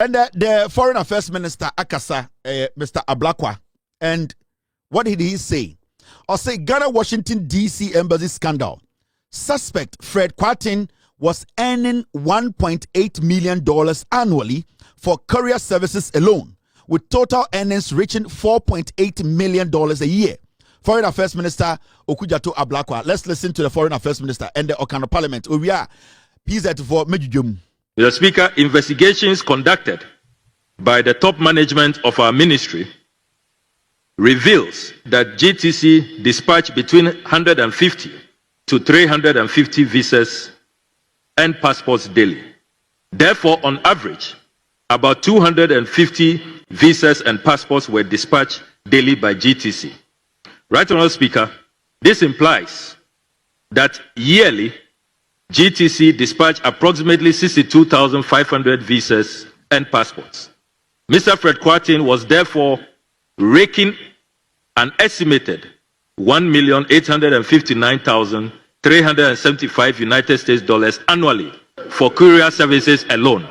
And the Foreign Affairs Minister, Akasa, Mr. Ablakwa, and what did he say? Or say Ghana Washington DC embassy scandal. Suspect Fred Quartin was earning $1.8 million annually for courier services alone, with total earnings reaching $4.8 million a year. Foreign Affairs Minister Okudzato Ablakwa. Let's listen to the Foreign Affairs Minister and the Okano Parliament. We are PZ for Mejujum. Mr. Speaker, investigations conducted by the top management of our ministry reveals that GTC dispatched between 150 to 350 visas and passports daily. Therefore, on average, about 250 visas and passports were dispatched daily by GTC. Right, Honourable Speaker, this implies that yearly GTC dispatched approximately 62,500 visas and passports. Mr. Fred Quartin was therefore raking an estimated $1,859,375 United States dollars annually for courier services alone.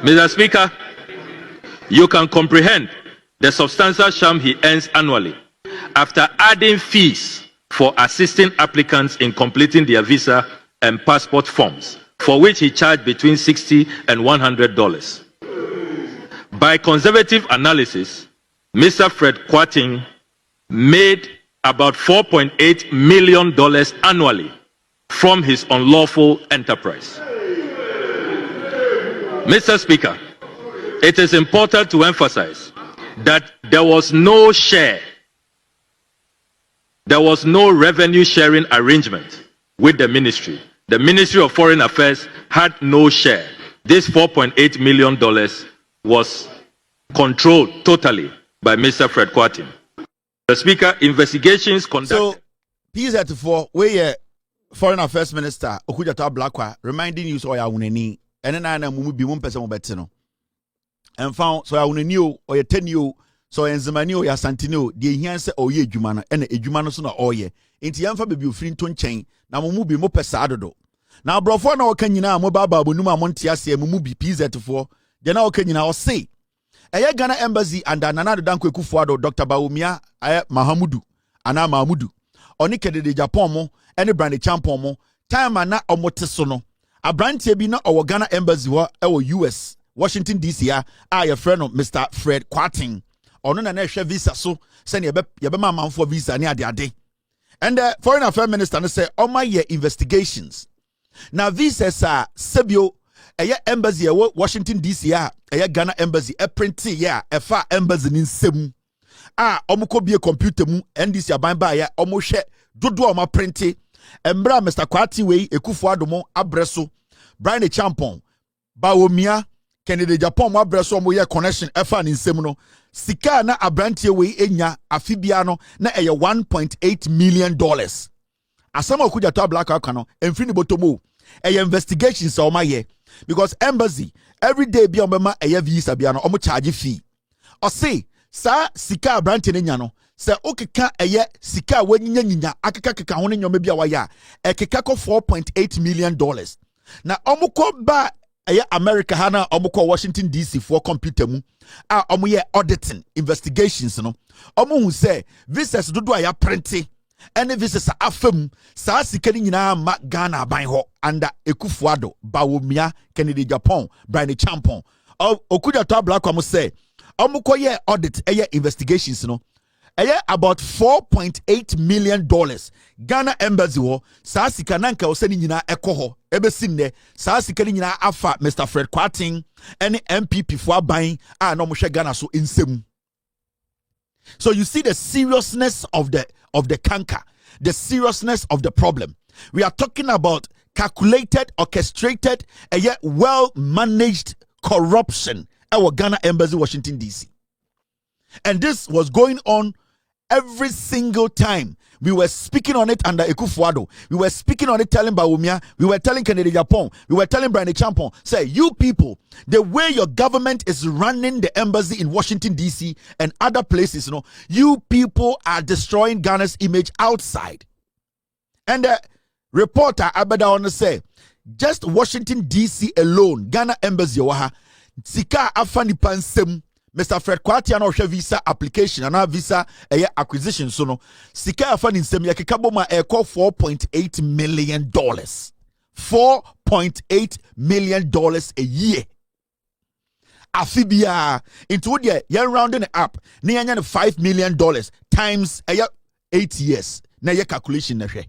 Mr. Speaker, you can comprehend the substantial sum he earns annually after adding fees for assisting applicants in completing their visa and passport forms, for which he charged between $60 and $100. By conservative analysis, Mr. Fred Quartin made about $4.8 million annually from his unlawful enterprise. Mr. Speaker, it is important to emphasize that there was no share, there was no revenue sharing arrangement with the ministry. The Ministry of Foreign Affairs had no share. This $4.8 million was controlled totally by Mr. Fred Quartin. The Speaker, investigations conducted. So, PZ4, where Foreign Affairs Minister Okudzato Ablakwa reminding you so ya uneni, and then I am be 1% betino. And found so ya uneni or ya 10 you. So enzimani o ya santino de hian se oye adwuma no ene adwuma no so na oye enti yamfa bebi ofiri nto nchen na momu bi mo pesa adodo na abrofo na oka nyina mo baba abonum amonte ase momu bi PZ4 de na oka nyina o say eye Ghana embassy and Nana Danko Ekufuado Dr. Bawumia Mahamudu ana Mahamudu oni kedede Japan mo ene brand champion mo time na omote so no abrantie bi na owo Ghana embassy ho e US Washington DC a your friend Mr. Fred Quartin ono na hwe visa so se ne yebe manfo visa ne ade and the Foreign Affairs Minister no say on my year investigations na visas are sebio eye embassy Washington DC a eye Ghana embassy print ya efa embassy ni nsem a omko bie computer mu NDC aban ba ya omo hwe dodo o ma print embra Mr. Quartin we Ekufuado mo abreso Brian Champon Bawumia Kennedy Japan mo abreso mo ye connection efa ni nsem no sika na abrantie we enya afibia no na eye $1.8 million. Asama Okudzato Ablakwa kano emfiri ni botomo eye investigations o maye because embassy every day bi omema eye visa bia no omo charge fee. O say sa sika abrantie ne nya no se okeka eye sika wanyinya akeka ho ne nyome bia wa ya ekeka ko $4.8 million. Na omo ko ba eye America hana omuko Washington DC for computer mu a omu ye auditing investigations no omu hu say visas dodo aya printing ene visas afam sa sika ni nyina ma Ghana aban ho under Ekufuado Bawumia Kennedy Japan Brian Champon Okudzato Ablakwa mo say omuko ye audit eye investigations no eye about $4.8 million Ghana embassy ho sa sika nanka osani nyina ekoho ebesinne sa sika nyina afa Mr. Fred Quartin any MPP for aban a no mo hwe Ghana so insem. So you see the seriousness of the canker, the seriousness of the problem. We are talking about calculated, orchestrated, well managed corruption at our Ghana embassy Washington DC. And this was going on every single time. We were speaking on it under Ekufuado. We were speaking on it telling Bawumia. We were telling Kennedy Japan. We were telling Brian Champon. Say, you people, the way your government is running the embassy in Washington, D.C. and other places, you people are destroying Ghana's image outside. And the reporter, Abeda, say, just Washington, D.C. alone, Ghana embassy, sika afa nipa nsem Mr. Fred Kwati ana ohwe visa application ana visa acquisition so no sika afa ni nsem ye keka boma $4.8 million. $4.8 million a year. Afibia into the year rounding it up near $5 million times 8 years. Na ye calculation na hwe.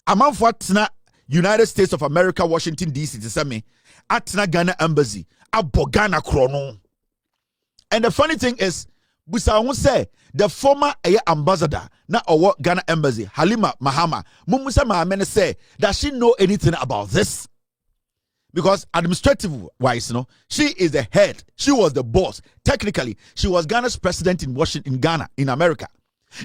Amount for atna United States of America, Washington DC to say me atna Ghana embassy abo Ghana krono. And the funny thing is, Busa won't say the former ambassador na owo Ghana embassy, Halima Mahama, Mumusa Mahamene say, does she know anything about this? Because administrative wise, she is the head. She was the boss. Technically, she was Ghana's president in Washington, in Ghana, in America.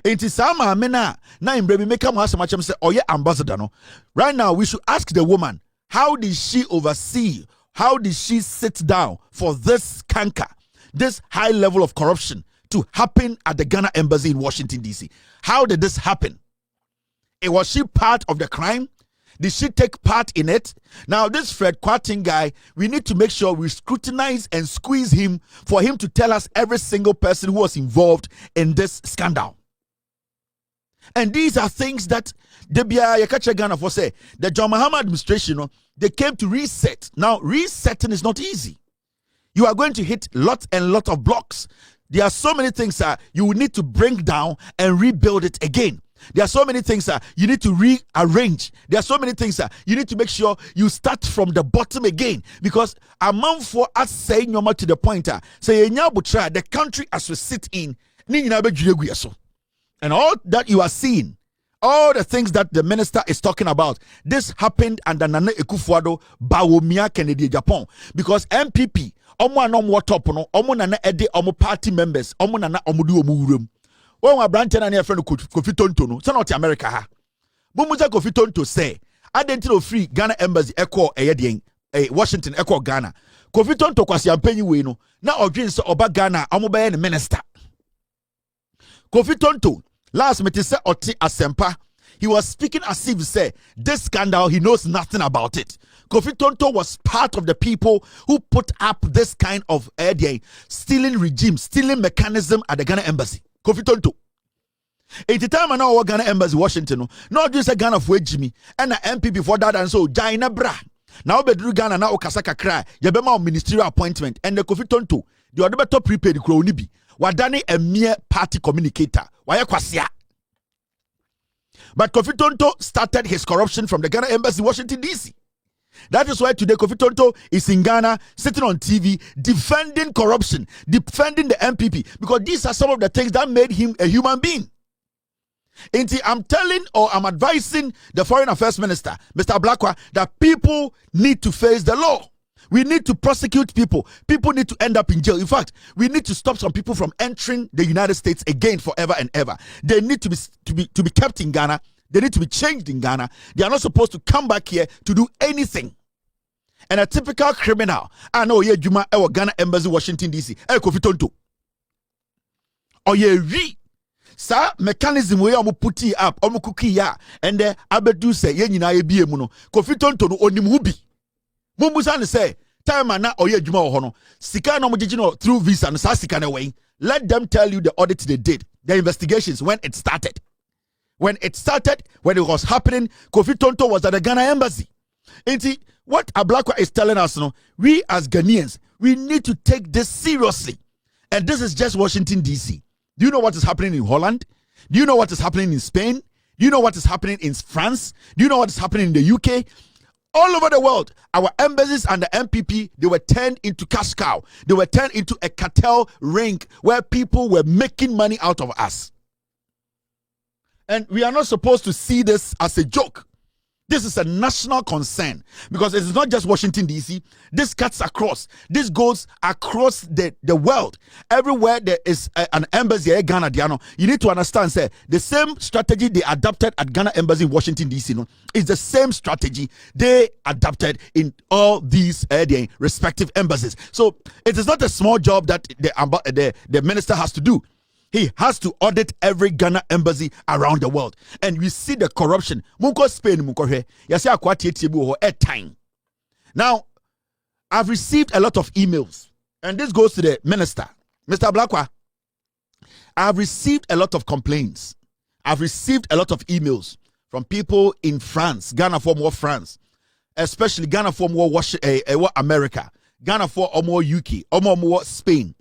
Inti sama amena na imbremi meka mo asema chem say oye ambassador no. Right now we should ask the woman, how did she oversee? How did she sit down for this canker, this high level of corruption to happen at the Ghana embassy in Washington DC? How did this happen? Was she part of the crime? Did she take part in it? Now, this Fred Kwati guy, we need to make sure we scrutinize and squeeze him for him to tell us every single person who was involved in this scandal. And these are things that the Yakacha Ghana for say the John Mahama administration, they came to reset. Now, resetting is not easy. You are going to hit lots and lots of blocks. There are so many things that you will need to bring down and rebuild it again. There are so many things that you need to rearrange. There are so many things that you need to make sure you start from the bottom again. Because a month for us saying no more to the point, say the country as we sit in, and all that you are seeing, all the things that the minister is talking about, this happened under Nana Akufo-Addo, Bawumia Kennedy, Japan. Because MPP, omo anom watop no, omo nana ede omo party members, omo nana omo du omo wuram. Omo branch na ne friend Kofi Tonto no, say not America ha. Mumuza Kofi Tonto say, identity free Ghana embassy eko eyedien, Washington eko Ghana. Kofi Tonto kwasi ampenyi we no, na odwin so oba Ghana omo be ne minister. Kofi Tonto last meeting say Oti Asempa, he was speaking as if say this scandal he knows nothing about it. Kofi Tonto was part of the people who put up this kind of stealing regime, stealing mechanism at the Ghana embassy. Kofi Tonto. At the time I know Ghana embassy Washington, not just a Ghana for Jimmy and an MP before that and so Jaina Bra. Now bedru Ghana na okasaka cry, yabema ministerial appointment and the Kofi Tonto, the other top prepaid cronibi. Wadani a mere party communicator. Why kwasia? But Kofi Tonto started his corruption from the Ghana embassy, Washington DC. That is why today Kofi Tonto is in Ghana, sitting on TV, defending corruption, defending the MPP, because these are some of the things that made him a human being. And I'm telling or I'm advising the Foreign Affairs Minister, Mr. Blakwa, that people need to face the law. We need to prosecute people. People need to end up in jail. In fact, we need to stop some people from entering the United States again forever and ever. They need to be kept in Ghana. They need to be changed in Ghana. They are not supposed to come back here to do anything. And a typical criminal, I know ye Juma ewa Ghana embassy Washington DC. Kofi Tonto. Or ye re sa mechanism we omo puti up, omo cookie ya, and the abedu say ye nyina ye bie mu no. Kofi Tonto no onim hu bi. Mumbusan say, time na oye juma ohono. Sika no mojijino through visa and sa sika na way. Let them tell you the audit they did, the investigations when it started. When it was happening, Kofi Tonto was at the Ghana embassy. And what Ablakwa is telling us, we as Ghanaians, we need to take this seriously. And this is just Washington, D.C. Do you know what is happening in Holland? Do you know what is happening in Spain? Do you know what is happening in France? Do you know what is happening in the UK? All over the world, our embassies and the MPP, they were turned into cash cow. They were turned into a cartel ring where people were making money out of us. And we are not supposed to see this as a joke. This is a national concern because it is not just Washington, D.C. This cuts across. This goes across the world. Everywhere there is an embassy at Ghana, you need to understand, say, the same strategy they adopted at Ghana Embassy in Washington, D.C. is the same strategy they adopted in all these their respective embassies. So it is not a small job that the minister has to do. He has to audit every Ghana embassy around the world. And we see the corruption. Munko Spain, munko he. Yasi akwati etibu ho time. Now, I've received a lot of emails, and this goes to the minister, Mr. Blakwa. I've received a lot of complaints. I've received a lot of emails from people in France, Ghana for more France, especially Ghana for more America, Ghana for more UK, more Spain.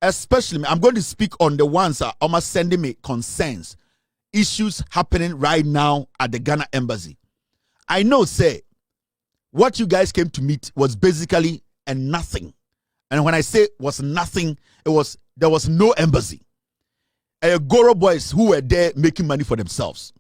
Especially, I'm going to speak on the ones that are sending me concerns, issues happening right now at the Ghana embassy. I know, say, what you guys came to meet was basically a nothing. And when I say was nothing, there was no embassy. Goro boys who were there making money for themselves.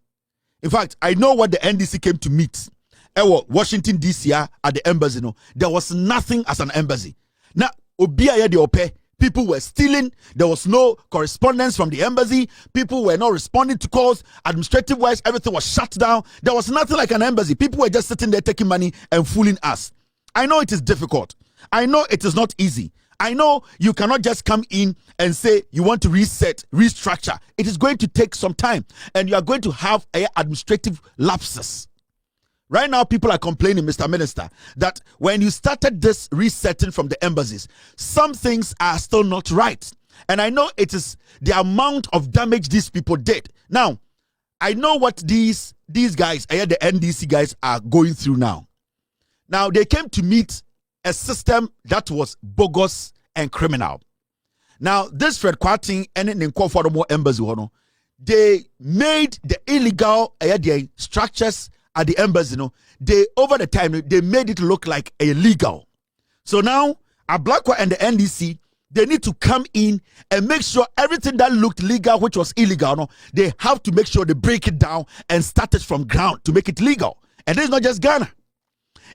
In fact, I know what the NDC came to meet. Washington DC at the embassy. No, there was nothing as an embassy. Now, Obia de Ope. People were stealing. There was no correspondence from the embassy. People were not responding to calls. Administrative wise, everything was shut down. There was nothing like an embassy. People were just sitting there taking money and fooling us. I know it is difficult. I know it is not easy. I know you cannot just come in and say you want to reset, restructure. It is going to take some time, and you are going to have administrative lapses. Right now, people are complaining, Mr. Minister, that when you started this resetting from the embassies, some things are still not right. And I know it is the amount of damage these people did. Now, I know what these guys, the NDC guys, are going through now. Now, they came to meet a system that was bogus and criminal. Now, this Fred Kwarteng and Nkofodomo embassy, they made the illegal structures at the embassy, they over the time they made it look like illegal. So now Ablakwa and the NDC, they need to come in and make sure everything that looked legal, which was illegal, they have to make sure they break it down and start it from ground to make it legal. And this is not just Ghana.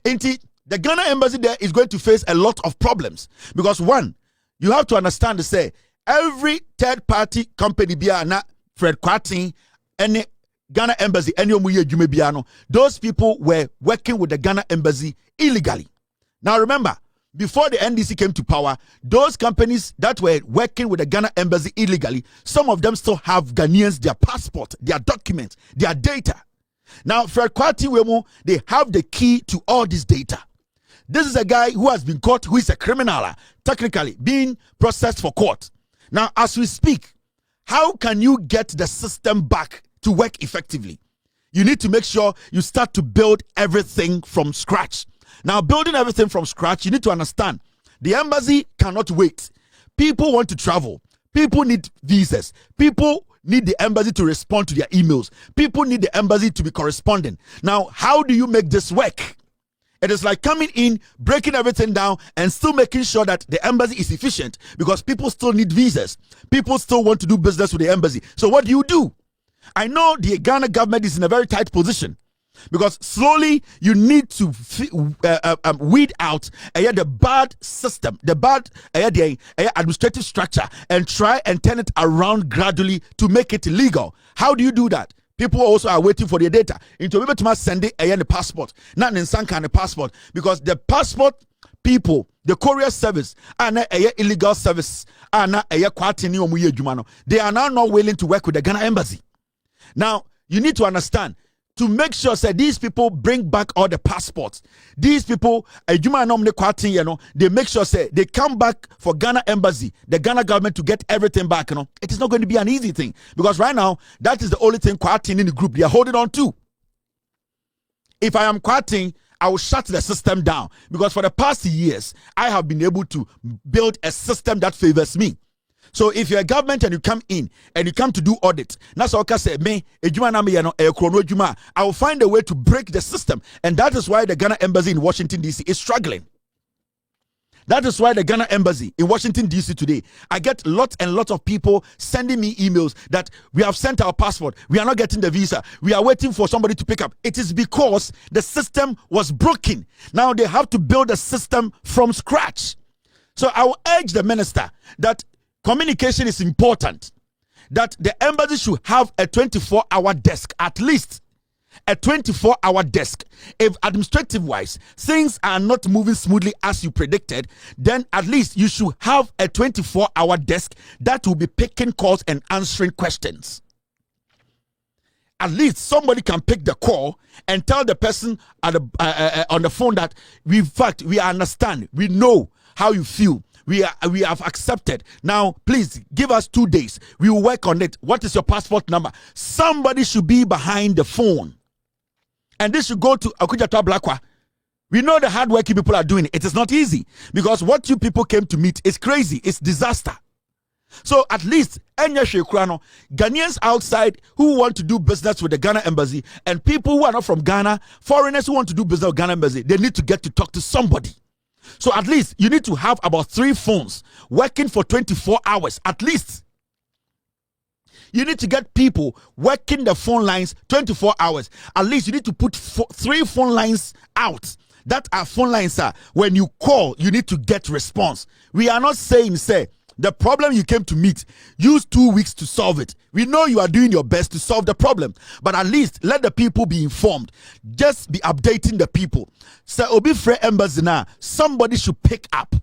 The Ghana embassy there is going to face a lot of problems because one, you have to understand to say every third party company biana Fred Kwarteng and Ghana embassy, those people were working with the Ghana embassy illegally. Now remember, before the NDC came to power, those companies that were working with the Ghana embassy illegally, some of them still have Ghanaians, their passport, their documents, their data. Now, Fred Kwarteng, they have the key to all this data. This is a guy who has been caught, who is a criminal, technically being processed for court. Now, as we speak, how can you get the system back to work effectively? You need to make sure you start to build everything from scratch. Now, building everything from scratch, you need to understand the embassy cannot wait. People want to travel. People need visas. People need the embassy to respond to their emails. People need the embassy to be corresponding. Now, how do you make this work? It is like coming in, breaking everything down, and still making sure that the embassy is efficient because people still need visas. People still want to do business with the embassy. So what do? I know the Ghana government is in a very tight position because slowly you need to weed out the bad system, the bad administrative structure, and try and turn it around gradually to make it legal. How do you do that? People also are waiting for their data. Into able to send it the passport, not in some kind of passport, because the passport people, the courier service, and illegal service, and they are now not willing to work with the Ghana embassy. Now, you need to understand, to make sure that these people bring back all the passports. These people, they make sure they come back for Ghana embassy, the Ghana government, to get everything back. It is not going to be an easy thing because right now, that is the only thing Kwarteng in the group they are holding on to. If I am Kwarteng, I will shut the system down because for the past years, I have been able to build a system that favors me. So if you're a government and you come in and you come to do audit, that's all I say, I will find a way to break the system. And that is why the Ghana embassy in Washington, D.C. is struggling. That is why the Ghana embassy in Washington, D.C. today, I get lots and lots of people sending me emails that we have sent our passport. We are not getting the visa. We are waiting for somebody to pick up. It is because the system was broken. Now they have to build a system from scratch. So I will urge the minister that communication is important, that the embassy should have a 24-hour desk, at least a 24-hour desk. If administrative-wise, things are not moving smoothly as you predicted, then at least you should have a 24-hour desk that will be picking calls and answering questions. at least somebody can pick the call and tell the person at the, on the phone that we understand, we know how you feel. We have accepted. Now, please give us 2 days. We will work on it. What is your passport number? Somebody should be behind the phone. And this should go to Akudjata Blakwa. We know the hardworking people are doing it. It is not easy because what you people came to meet is crazy. It's disaster. So at least Ghanaians outside who want to do business with the Ghana embassy and people who are not from Ghana, foreigners who want to do business with Ghana embassy, they need to get to talk to somebody. So at least you need to have about 3 phones working for 24 hours at least. You need to get people working the phone lines 24 hours. At least you need to put 3 phone lines out. That are phone lines, sir. When you call, you need to get response. We are not saying, say, the problem you came to meet, use 2 weeks to solve it. We know you are doing your best to solve the problem, but at least let the people be informed. Just be updating the people. So, Obi Frere Embassy now, somebody should pick up.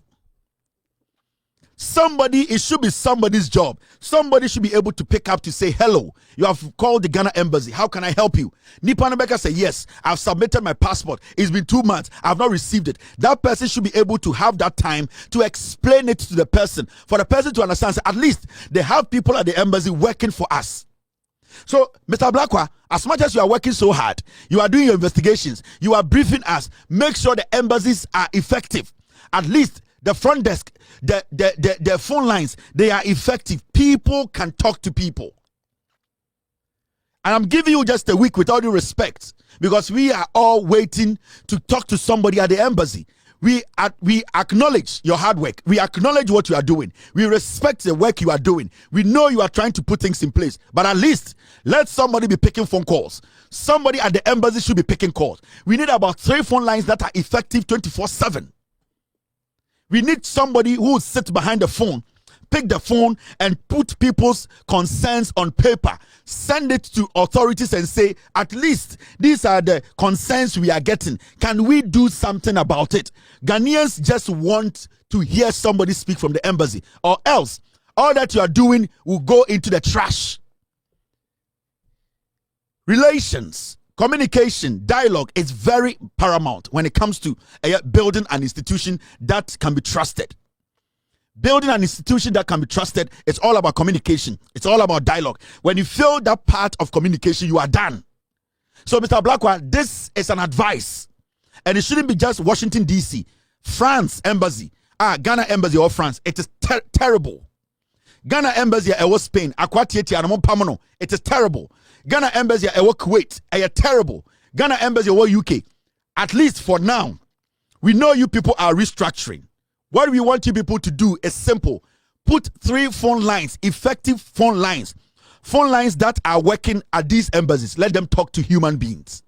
It should be somebody's job. Somebody should be able to pick up to say, hello, you have called the Ghana embassy. How can I help you? Nipanabeka say, yes, I've submitted my passport. It's been 2 months. I've not received it. That person should be able to have that time to explain it to the person, for the person to understand. So at least they have people at the embassy working for us. So, Mr. Blakwa, as much as you are working so hard, you are doing your investigations, you are briefing us, make sure the embassies are effective. At least the front desk, the phone lines, they are effective. People can talk to people. And I'm giving you just a week with all due respect, because we are all waiting to talk to somebody at the embassy. We acknowledge your hard work. We acknowledge what you are doing. We respect the work you are doing. We know you are trying to put things in place. But at least let somebody be picking phone calls. Somebody at the embassy should be picking calls. We need about 3 phone lines that are effective 24/7. We need somebody who will sit behind the phone, pick the phone and put people's concerns on paper, send it to authorities and say, at least these are the concerns we are getting. Can we do something about it? Ghanaians just want to hear somebody speak from the embassy, or else all that you are doing will go into the trash. Relations, communication, dialogue is very paramount when it comes to building an institution that can be trusted. Building an institution that can be trusted, it's all about communication. It's all about dialogue. When you fail that part of communication, you are done. So, Mr. Blakwa, this is an advice. And it shouldn't be just Washington, D.C. France Embassy. Ghana Embassy or France. It is terrible. Ghana Embassy or Spain. It is terrible. Ghana Embassy or Kuwait. Terrible. Ghana Embassy or UK. At least for now, we know you people are restructuring. What we want you people to do is simple. Put 3 phone lines, effective phone lines that are working at these embassies. Let them talk to human beings.